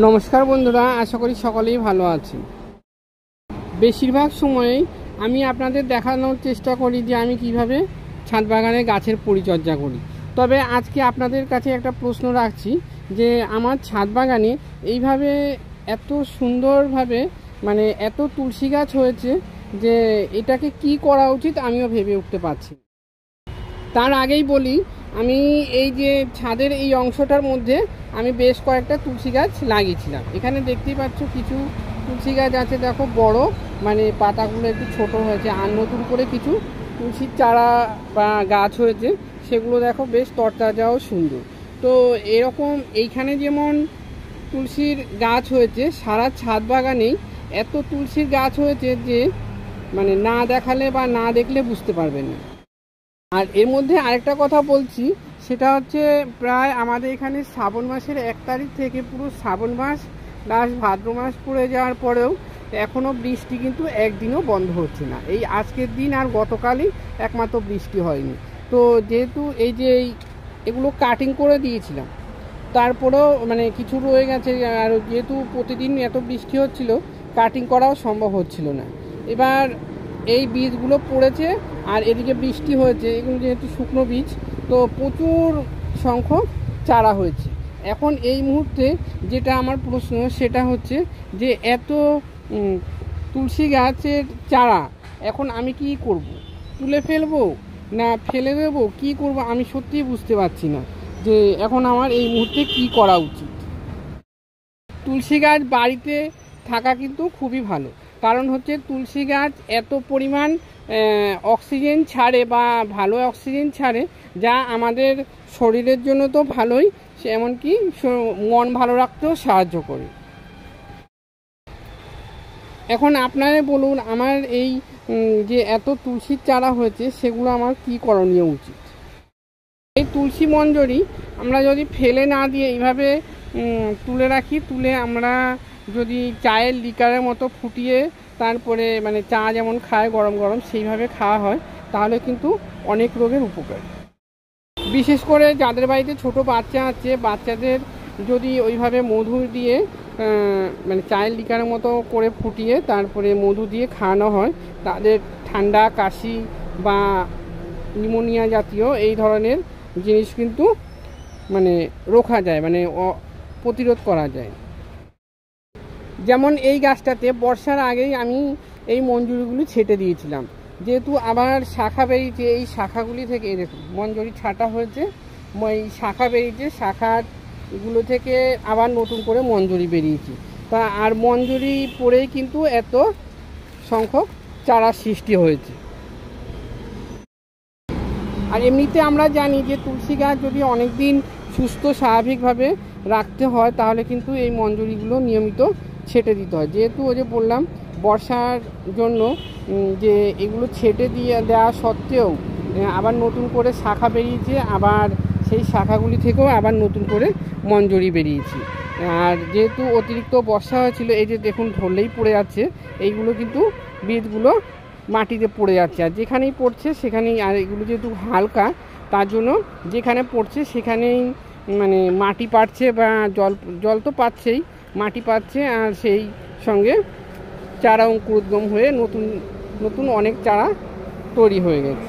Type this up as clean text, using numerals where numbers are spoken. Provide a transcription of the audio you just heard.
নমস্কার বন্ধুরা, আশা করি সকলেই ভালো আছেন। বেশিরভাগ সময়েই আমি আপনাদের দেখানোর চেষ্টা করি যে আমি কিভাবে ছাদ বাগানে গাছের পরিচর্যা করি। তবে আজকে আপনাদের কাছে একটা প্রশ্ন রাখছি যে আমার ছাদ বাগানে এইভাবে এত সুন্দরভাবে এত তুলসী গাছ হয়েছে যে এটাকে কি করা উচিত আমিও ভেবে উঠতে পারছি। তার আগেই বলি, আমি এই যে ছাদের এই অংশটার মধ্যে আমি বেশ কয়েকটা তুলসী গাছ লাগিয়েছিলাম। এখানে দেখতেই পাচ্ছ কিছু তুলসী গাছ আছে, দেখো বড়, পাতাগুলো একটু ছোট হয়েছে। আর নতুন করে কিছু তুলসীর চারা বা গাছ হয়েছে, সেগুলো দেখো বেশ তরতাজাও সুন্দর। তো এরকম এইখানে যেমন তুলসীর গাছ হয়েছে, সারা ছাদ বাগানেই এত তুলসীর গাছ হয়েছে যে না দেখালে বা না দেখলে বুঝতে পারবেন না। আর এর মধ্যে আরেকটা কথা বলছি, সেটা হচ্ছে প্রায় আমাদের এখানে শ্রাবণ মাসের 1 তারিখ থেকে পুরো শ্রাবণ মাস লাস্ট ভাদ্র মাস পড়ে যাওয়ার পরেও এখনও বৃষ্টি কিন্তু একদিনও বন্ধ হচ্ছে না। এই আজকের দিন আর গতকালই একমাত্র বৃষ্টি হয়নি। তো যেহেতু এই যে এগুলো কাটিং করে দিয়েছিলাম, তারপরেও কিছু রয়ে গেছে, আর যেহেতু প্রতিদিন এত বৃষ্টি হচ্ছিল, কাটিং করাও সম্ভব হচ্ছিল না। এবার এই বীজগুলো পড়েছে আর এদিকে বৃষ্টি হয়েছে, এগুলো যেহেতু শুকনো বীজ, তো প্রচুর সংখ্যক চারা হয়েছে। এখন এই মুহূর্তে যেটা আমার প্রশ্ন, সেটা হচ্ছে যে এত তুলসী গাছের চারা এখন আমি কি করব? তুলে ফেলবো না ফেলে দেবো, কি করব আমি সত্যিই বুঝতে পারছি না যে এখন আমার এই মুহূর্তে কি করা উচিত। তুলসী গাছ বাড়িতে থাকা কিন্তু খুবই ভালো, কারণ হচ্ছে তুলসী গাছ এত পরিমাণ অক্সিজেন ছাড়ে বা ভালো অক্সিজেন ছাড়ে, যা আমাদের শরীরের জন্য তো ভালোই, সে এমনকি মন ভালো রাখতেও সাহায্য করে। এখন আপনারা বলুন, আমার এই যে এত তুলসীর চারা হয়েছে, সেগুলো আমার কি করণীয় উচিত? এই তুলসী মঞ্জরি আমরা যদি ফেলে না দিয়ে এইভাবে তুলে রাখি, তুলে আমরা যদি চায়ের লিকারের মতো ফুটিয়ে তারপরে চা যেমন খায় গরম গরম, সেইভাবে খাওয়া হয়, তাহলে কিন্তু অনেক রোগের উপকার। বিশেষ করে যাদের বাড়িতে ছোট বাচ্চা আছে, বাচ্চাদের যদি ওইভাবে মধু দিয়ে চায়ের লিকারের মতো করে ফুটিয়ে তারপরে মধু দিয়ে খাওয়ানো হয়, তাদের ঠান্ডা, কাশি বা নিউমোনিয়া জাতীয় এই ধরনের জিনিস কিন্তু রোখা যায়, প্রতিরোধ করা যায়। যেমন এই গাছটাতে বর্ষার আগেই আমি এই মঞ্জুরিগুলি ছেটে দিয়েছিলাম, যেহেতু আবার শাখা বেরিয়েছে, এই শাখাগুলি থেকে দেখুন মঞ্জুরি ছাটা হয়েছে, এই শাখা বেরিয়েছে, শাখাগুলো থেকে আবার নতুন করে মঞ্জুরি বেরিয়েছে। তা আর মঞ্জুরি পড়েই কিন্তু এত সংখ্যক চারা সৃষ্টি হয়েছে। আর এমনিতে আমরা জানি যে তুলসী গাছ যদি অনেক দিন সুস্থ স্বাভাবিকভাবে রাখতে হয়, তাহলে কিন্তু এই মঞ্জুরিগুলো নিয়মিত ছেটে দিতে হয়। যেহেতু ওই যে বললাম, বর্ষার জন্য যে এগুলো ছেটে দিয়ে দেওয়া সত্ত্বেও আবার নতুন করে শাখা বেরিয়েছে, আবার সেই শাখাগুলি থেকেও আবার নতুন করে মঞ্জুরি বেরিয়েছে। আর যেহেতু অতিরিক্ত বর্ষা হয়েছিল, এই যে দেখুন ঢললেই পড়ে যাচ্ছে, এইগুলো কিন্তু বীজগুলো মাটিতে পড়ে যাচ্ছে, আর যেখানেই পড়ছে সেখানেই, আর এগুলো যেহেতু হালকা, তার জন্য যেখানে পড়ছে সেখানেই মাটি পাচ্ছে বা জল তো পাচ্ছেই, মাটি পাচ্ছে, আর সেই সঙ্গে চারা অঙ্কুরোদ্গম হয়ে নতুন নতুন অনেক চারা তৈরি হয়ে গেছে।